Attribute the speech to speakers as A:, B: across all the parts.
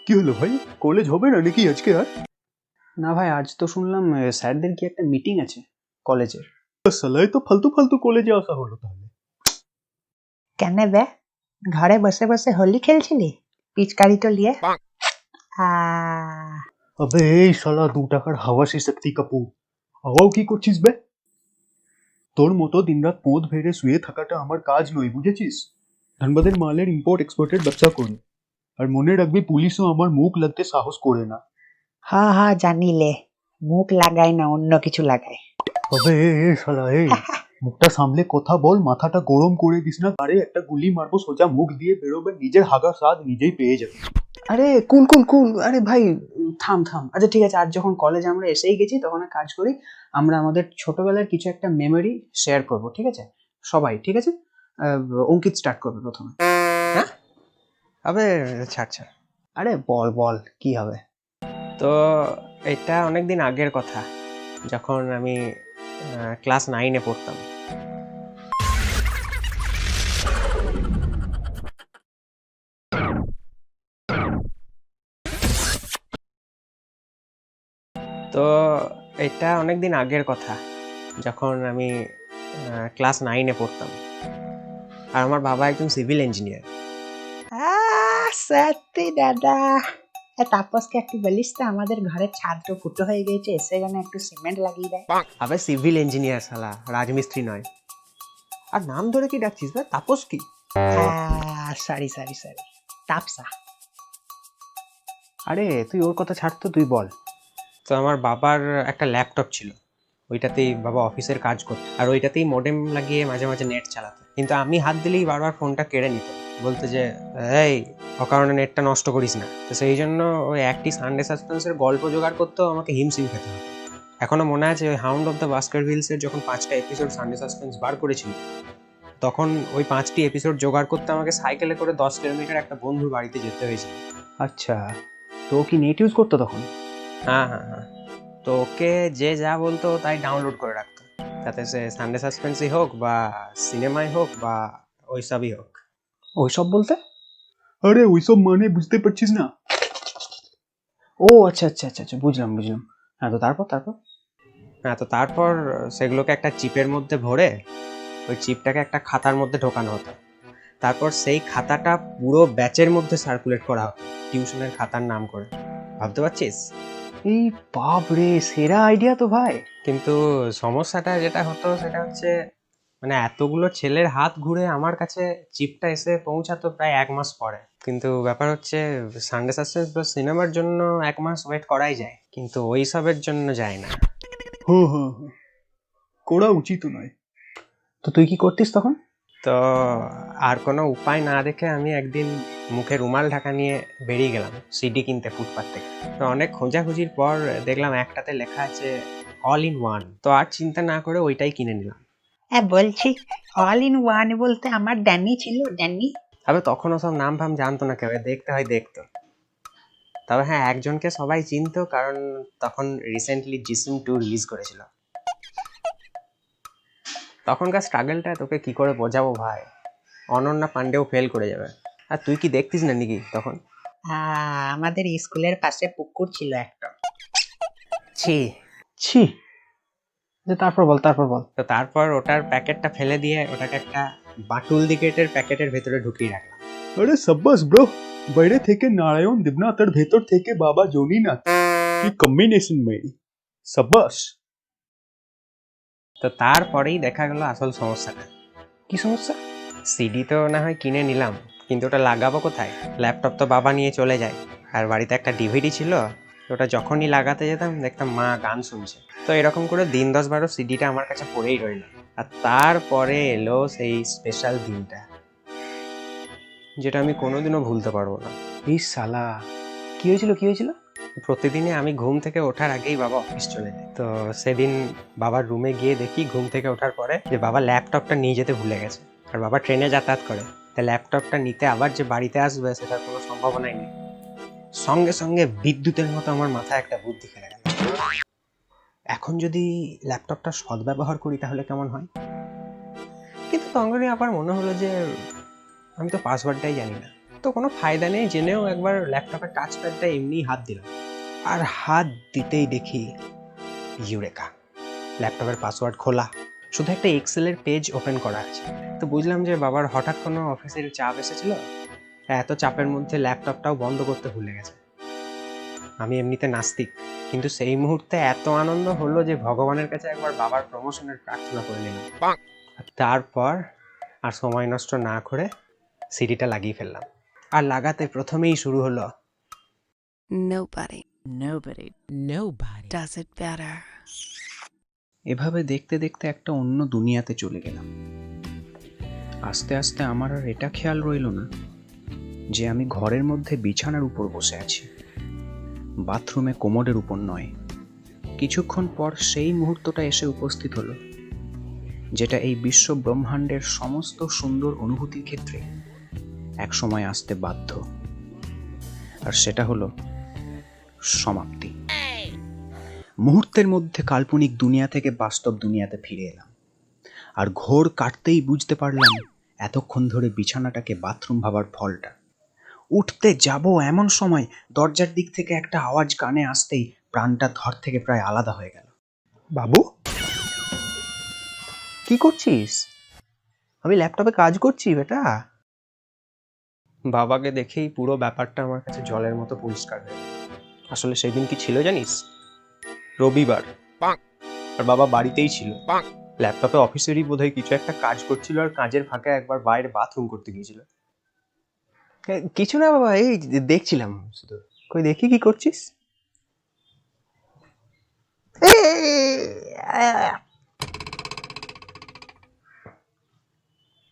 A: কি হলো ভাই, কলেজ হবে না নাকি আজকে আর?
B: না ভাই, আজ তো শুনলাম স্যারদের কি একটা মিটিং আছে কলেজের।
A: সালাই তো ফালতু ফালতু কলেজে আসা হলো তাহলে।
C: কেন বে, ঘরে বসে বসে হোলি খেলছিলি পিচকারি তো লিয়ে?
A: আবে এই শালা 2 টাকার হাওয়াসি শক্তি কাপুর, হাওয়াও কি করছিস বে? তোর মতো দিনরাত পোঁত ভেড়ে শুয়ে থাকাটা আমার কাজ নয়, বুঝেছিস? ধানবাদের মালের ইম্পোর্ট এক্সপোর্টের ব্যবসা করি, আর মনে রাখবি পুলিশও আমার মুখ লাগতে সাহস করে না।
C: হ্যাঁ হ্যাঁ জানিলে, মুখ লাগাই না, অন্য কিছু লাগাই।
A: আবে এ শালা এই, মুখটা সামলে কথা বল, মাথাটা গরম করে দিস না। আরে একটা গুলি মারবো সোজা মুখ দিয়ে বেরোবে, নিজের হাগা স্বাদ নিজেই পেয়ে যাবে।
B: আরে কুল কুল কুল, আরে ভাই থাম থাম। আচ্ছা ঠিক আছে, আজ যখন কলেজে আমরা এসেই গেছি তখন এক কাজ করি, আমরা আমাদের ছোটবেলার কিছু একটা মেমোরি শেয়ার করব, ঠিক আছে? সবাই, ঠিক আছে? অঙ্কিত স্টার্ট করবে প্রথমে।
D: হ্যাঁ, আবে ছাড় ছাড়।
B: আরে বল বল, কি হবে?
D: তো এটা অনেকদিন আগের কথা, যখন আমি ক্লাস 9-এ পড়তাম। তো এটা অনেকদিন আগের কথা, যখন আমি ক্লাস 9-এ পড়তাম, আর আমার বাবা একজন সিভিল ইঞ্জিনিয়ার।
C: সত্যি দাদা, তাপসকে একটু বলিস তো আমাদের ঘরের ছাদ ফুটো হয়ে গেছে, এসে যেন একটু সিমেন্ট লাগিয়ে দেয়।
D: আবে সিভিল ইঞ্জিনিয়ার শালা, রাজমিস্ত্রি নয়। আর নাম ধরে কি ডাকছিস বে? তাপস কি?
C: সরি সরি সরি, তাপসা।
B: আরে তুই ওর কথা ছাড় তো, তুই বল।
D: তো আমার বাবার একটা ল্যাপটপ ছিল, ওইটাতেই বাবা অফিসের কাজ করতো, আর ওইটাতেই মডেম লাগিয়ে মাঝে মাঝে নেট চালাতো। কিন্তু আমি হাত দিলেই বারবার ফোনটা কেড়ে নিত, বলতো যে এই অকারণে নেটটা নষ্ট করিস না। তো সেই জন্য ওই একটি সানডে সাসপেন্সের গল্প জোগাড় করতেও আমাকে হিমশিম খেতে হতো। এখনো মনে আছে ওই হাউন্ড অফ দ্য বাস্কারভিলসের যখন 5টা এপিসোড সানডে সাসপেন্স বার করেছিল, তখন ওই 5টি এপিসোড জোগাড় করতে আমাকে সাইকেলে করে 10 কিলোমিটার একটা বন্ধুর বাড়িতে যেতে হয়েছিল।
B: আচ্ছা, তো ও কি নেট ইউজ করতো তখন?
D: হ্যাঁ হ্যাঁ হ্যাঁ, তো ওকে যে যা বলতো তাই ডাউনলোড করে রাখতো, তাতে সে সানডে সাসপেন্সই হোক বা সিনেমাই হোক বা ওইসবই হোক।
B: ওইসব বলতে?
A: আরে ওইসব মানে বুঝতে পারছিস না?
B: ও আচ্ছা আচ্ছা আচ্ছা আচ্ছা, বুঝলাম বুঝলাম। হ্যাঁ, তো তারপর তারপর
D: হ্যাঁ, তো তারপর সেগুলোকে একটা চিপের মধ্যে ভরে ওই চিপটাকে একটা খাতার মধ্যে ঢোকানো হতো। তারপর সেই খাতাটা পুরো ব্যাচের মধ্যে সার্কুলেট করা হতো টিউশনের খাতার নাম করে। ভাবতে পারছিস?
B: এই বাপ রে, সেরা আইডিয়া তো ভাই।
D: কিন্তু সমস্যাটা যেটা হতো সেটা হচ্ছে, মানে এতগুলো ছেলের হাত ঘুরে আমার কাছে চিপটা এসে পৌঁছাতো প্রায় 1 মাস পরে। কিন্তু ব্যাপার হচ্ছে, সানডে সাসপেন্স বা সিনেমার জন্য 1 মাস ওয়েট করাই যায়, কিন্তু ওই সবের জন্য যায় না।
A: হ্যাঁ হ্যাঁ হ্যাঁ, করা উচিত নয়।
B: তো তুই কি করতিস তখন?
D: তো আর কোনো উপায় না দেখে আমি একদিন মুখে রুমাল ঢাকা নিয়ে বেরিয়ে গেলাম সিডি কিনতে ফুটপাথ থেকে। তো অনেক খোঁজাখুঁজির পর দেখলাম একটাতে লেখা আছে অল ইন ওয়ান। তো আর চিন্তা না করে ওইটাই কিনে নিলাম।
C: বলছি, অল ইন ওয়ান বলতে আমার ড্যানি ছিল, ড্যানি।
D: তবে তখনও সব নাম ফাম জানতো না কেউ, দেখতে হয় দেখতো। তবে হ্যাঁ, একজনকে সবাই চিনতো, কারণ তখন রিসেন্টলি জিসিম 2 রিলিজ করেছিল। তখনকার স্ট্রাগলটা তোকে কি করে বোঝাবো ভাই, অনন্যা পান্ডেও ফেল করে যাবে। আর তুই কি দেখতিস না নাকি তখন?
C: আমাদের স্কুলের পাশে পুকুর ছিল একটা।
D: ছি।
B: ছি। যে তারপর বল, তারপর বল।
D: তো তারপর ওটার প্যাকেটটা ফেলে দিয়ে ওটাকে একটা বাটুল দিকেটের প্যাকেটের ভেতরে ঢুকিয়ে রাখলাম।
A: আরে সাব্বাস ব্রো, বাইরে থেকে নারায়ণ দেবনাথ আর ভেতর থেকে বাবা জনিনাথ, কি কম্বিনেশন মেরি, সাব্বাস।
D: তো তারপরেই দেখা গেল আসল সমস্যাটা।
B: কি সমস্যা?
D: সিডি তো না হয় কিনে নিলাম, কিন্তু ওটা লাগাবো কোথায়? ল্যাপটপ তো বাবা নিয়ে চলে যায়, আর বাড়িতে একটা ডিভিডি ছিল, ওটা যখনই লাগাতে যেতাম দেখতাম মা গান শুনছে। তো এরকম করে দিন 10-12 সিডিটা আমার কাছে পড়েই রইল। আর তারপরে এলো সেই স্পেশাল দিনটা, যেটা আমি কোনোদিনও ভুলতে পারবো না।
B: এই শালা, কি হয়েছিল কি হয়েছিল?
D: প্রতিদিনে আমি ঘুম থেকে ওঠার আগেই বাবা অফিস চলে যায়। তো সেদিন বাবার রুমে গিয়ে দেখি ঘুম থেকে ওঠার পরে যে বাবা ল্যাপটপটা নিয়ে যেতে ভুলে গেছে। আর বাবা ট্রেনে যাতায়াত করে, তাই ল্যাপটপটা নিতে আবার যে বাড়িতে আসবে সেটার কোনো সম্ভাবনাই নেই। সঙ্গে সঙ্গে বিদ্যুতের মতো আমার মাথায় একটা বুদ্ধি খেলে গেল। এখন যদি ল্যাপটপটা সদ্ব্যবহার করি তাহলে কেমন হয়? কিন্তু তখনই আবার মনে হলো যে আমি তো পাসওয়ার্ডটাই জানি না। তো কোনো ফায়দা নেই জেনেও একবার ল্যাপটপের টাচ প্যাডটা এমনি হাত দিলাম, আর হাত দিতেই দেখি ইউরেকা, ল্যাপটপের পাসওয়ার্ড খোলা, শুধু একটা এক্সেলের পেজ ওপেন করা আছে। তো বুঝলাম যে বাবার হঠাৎ কোনো অফিসের চাপ এসেছিল, এত চাপের মধ্যে ল্যাপটপটাও বন্ধ করতে ভুলে গেছে। আমি এমনিতে নাস্তিক, কিন্তু সেই মুহূর্তে এত আনন্দ হলো যে ভগবানের কাছে একবার বাবার প্রমোশনের প্রার্থনা করে নিলাম। আর তারপর আর সময় নষ্ট না করে সিডিটা লাগিয়ে ফেললাম, আর লাগাতে প্রথমেই শুরু হলো
E: Nobody does it better.
B: এভাবে দেখতে দেখতে একটা অন্য দুনিয়াতে চলে গেলাম। আস্তে আস্তে আমার আর এটা খেয়াল রইল না যে আমি ঘরের মধ্যে বিছানার উপর বসে আছি, বাথরুমে কোমোডের উপর নয়। কিছুক্ষণ পর সেই মুহূর্তটা এসে উপস্থিত হলো, যেটা এই বিশ্ব ব্রহ্মাণ্ডের সমস্ত সুন্দর অনুভূতির ক্ষেত্রে একসময় আসতে বাধ্য, আর সেটা হলো সমাপ্তি। মুহূর্তের মধ্যে কাল্পনিক দুনিয়া থেকে বাস্তব দুনিয়াতে ফিরে এলাম, আর ঘোর কাটতেই বুঝতে পারলাম এতক্ষণ ধরে বিছানাটাকে বাথরুম ভাবার ফলটা। উঠতে যাব এমন সময় দরজার দিক থেকে একটা আওয়াজ কানে আসতেই প্রাণটা ধর থেকে প্রায় আলাদা হয়ে গেল।
D: বাবু কি করছিস? আমি ল্যাপটপে কাজ করছি বেটা। বাবাকে দেখেই পুরো ব্যাপারটা আমার কাছে জলের মতো পরিষ্কার হয়ে গেল। আসলে সেদিন কি ছিল জানিস? রবিবার, আর বাবা বাড়িতেই ছিল। ল্যাপটপে অফিসেরই বোধহয় কিছু একটা কাজ করছিল, আর কাজের ফাঁকে একবার বাইরে বাথরুম করতে গিয়েছিল। কিছু না বাবা, এই দেখছিলাম শুধু। কই দেখি কি করছিস?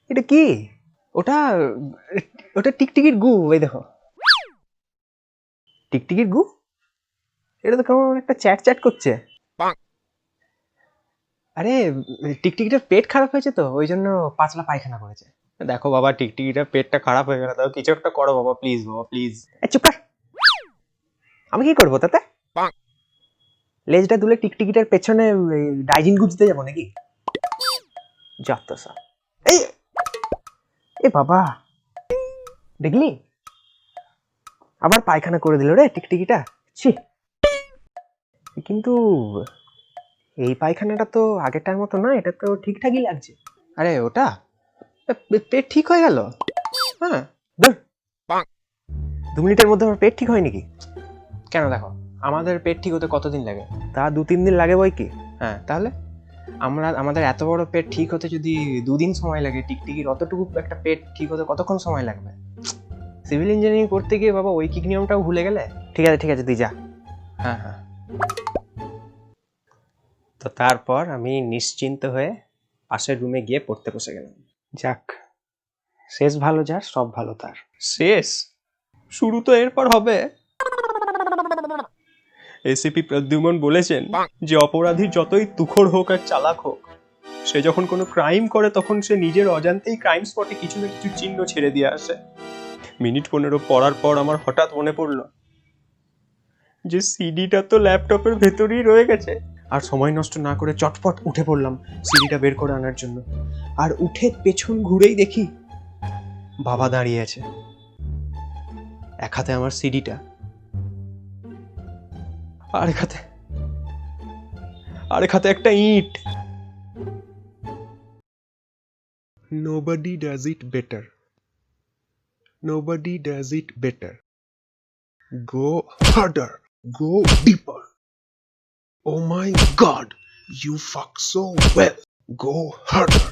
D: এটা কি? ওটা ওটা টিকটিকির গু। এই দেখো, টিকটিকির গু। এটা তো কেমন একটা চ্যাট চ্যাট করছে। আরে টিকটিকিটার পেট খারাপ হয়েছে তো, ওই জন্য পাতলা পায়খানা করেছে। দেখো বাবা, টিকটিকিটার পেটটা খারাপ হয়ে গেল, তাও কিছু একটা করো বাবা, প্লিজ বাবা প্লিজ। চুপ কর, আমি কি করবো তাতে? লেজটা দুলে টিকটিকিটার পেছনে ডাইজিন গুজতে যাবো নাকি? যত সব। এই এ বাবা, দেখলি আবার পায়খানা করে দিল রে টিকটিকিটা। ছি, কিন্তু এই পায়খানাটা তো আগেরটার মতো না, এটা তো ঠিকঠাকই লাগছে। আরে ওটা পেট ঠিক হয়ে গেল। হ্যাঁ, 2 মিনিটের মধ্যে আমার পেট ঠিক হয় নাকি? কেন, দেখো আমাদের পেট ঠিক হতে কতদিন লাগে? তা 2-3 দিন লাগে বই কি। হ্যাঁ, তাহলে আমাদের এত বড় পেট ঠিক হতে যদি 2 দিন সময় লাগে, টিকটিকির অতটুকু একটা পেট ঠিক হতে কতক্ষণ সময় লাগবে? সিভিল ইঞ্জিনিয়ারিং করতে গিয়ে বাবা ঐকিক নিয়মটাও ভুলে গেলে। ঠিক আছে তুই যা। হ্যাঁ। তো তারপর আমি নিশ্চিন্ত হয়ে পাশের রুমে গিয়ে পড়তে বসে গেলাম। যাক, শেষ ভালো যার সব ভালো তার। শেষ? শুরু তো এরপর হবে। এসিপি প্রদ্যুমন বলেছেন যে অপরাধী যতই তুখোড় হোক আর চালাক হোক, সে যখন কোনো ক্রাইম করে তখন সে নিজের অজান্তেই ক্রাইম স্পটে কিছু না কিছু চিহ্ন ছেড়ে দিয়ে আসে। মিনিট 15 পড়ার পর আমার হঠাৎ মনে পড়লো যে সিডিটা তো ল্যাপটপের ভেতরেই রয়ে গেছে। আর সময় নষ্ট না করে চটপট উঠে পড়লাম সিডিটা বের করে আনার জন্য। আর উঠে পেছন ঘুরেই দেখি বাবা দাঁড়িয়ে আছে, এক হাতে আমার সিডিটা, আরেক হাতে একটা ইট।
A: Nobody does it better. Nobody does it better. Go harder. Go deeper. Oh my God, you fuck so well. Go harder.